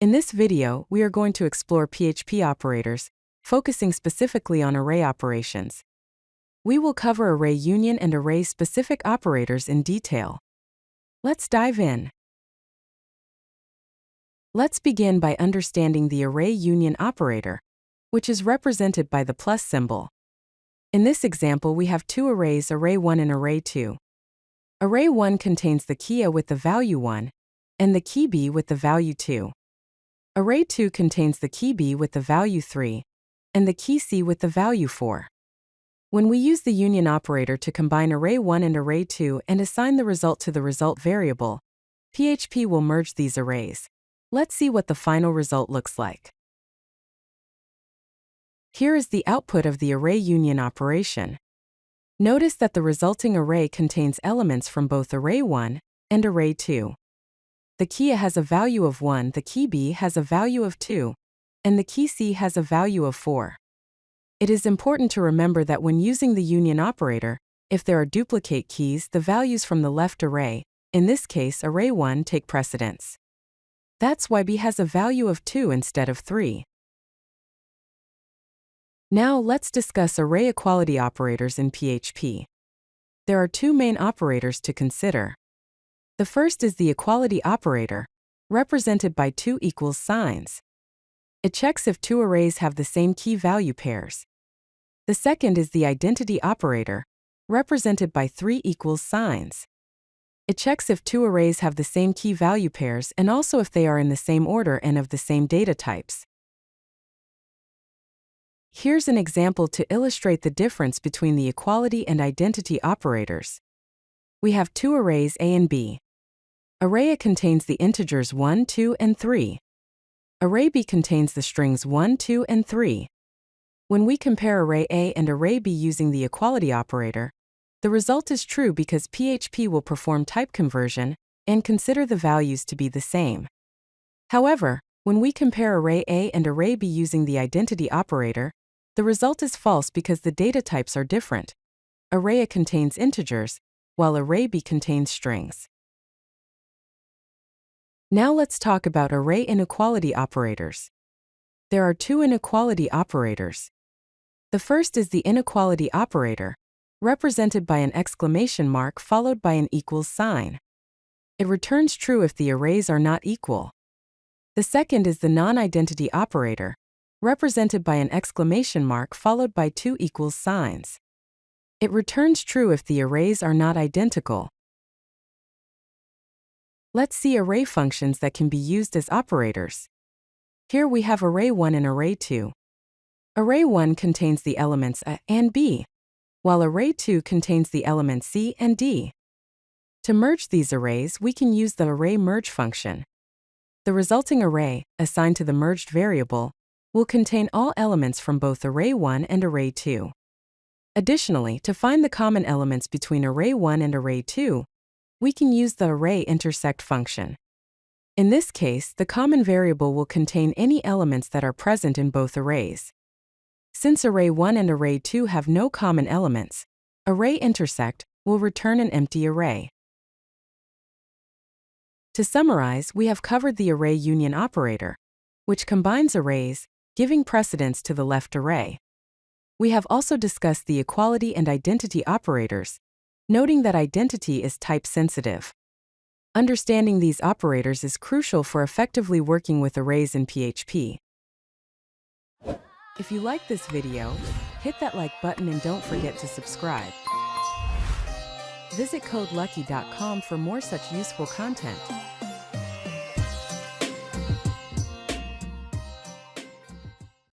In this video, we are going to explore PHP operators, focusing specifically on array operations. We will cover array union and array-specific operators in detail. Let's dive in. Let's begin by understanding the array union operator, which is represented by the plus symbol. In this example, we have two arrays, array 1 and array 2. Array 1 contains the key A with the value 1, and the key B with the value 2. Array 2 contains the key B with the value 3, and the key C with the value 4. When we use the union operator to combine array 1 and array 2 and assign the result to the result variable, PHP will merge these arrays. Let's see what the final result looks like. Here is the output of the array union operation. Notice that the resulting array contains elements from both array 1 and array 2. The key A has a value of 1, the key B has a value of 2, and the key C has a value of 4. It is important to remember that when using the union operator, if there are duplicate keys, the values from the left array, in this case array 1, take precedence. That's why B has a value of 2 instead of 3. Now let's discuss array equality operators in PHP. There are two main operators to consider. The first is the equality operator, represented by two equals signs. It checks if two arrays have the same key value pairs. The second is the identity operator, represented by three equals signs. It checks if two arrays have the same key value pairs and also if they are in the same order and of the same data types. Here's an example to illustrate the difference between the equality and identity operators. We have two arrays A and B. Array A contains the integers 1, 2, and 3. Array B contains the strings 1, 2, and 3. When we compare array A and array B using the equality operator, the result is true because PHP will perform type conversion and consider the values to be the same. However, when we compare array A and array B using the identity operator, the result is false because the data types are different. Array A contains integers, while array B contains strings. Now let's talk about array inequality operators. There are two inequality operators. The first is the inequality operator, represented by an exclamation mark followed by an equals sign. It returns true if the arrays are not equal. The second is the non-identity operator, represented by an exclamation mark followed by two equals signs. It returns true if the arrays are not identical. Let's see array functions that can be used as operators. Here we have array 1 and array 2. Array 1 contains the elements A and B, while array 2 contains the elements C and D. To merge these arrays, we can use the array merge function. The resulting array, assigned to the merged variable, will contain all elements from both array 1 and array 2. Additionally, to find the common elements between array 1 and array 2, we can use the array intersect function. In this case, the common variable will contain any elements that are present in both arrays. Since array 1 and array 2 have no common elements, array intersect will return an empty array. To summarize, we have covered the array union operator, which combines arrays, giving precedence to the left array. We have also discussed the equality and identity operators, noting that identity is type-sensitive. Understanding these operators is crucial for effectively working with arrays in PHP. If you like this video, hit that like button and don't forget to subscribe. Visit codelucky.com for more such useful content.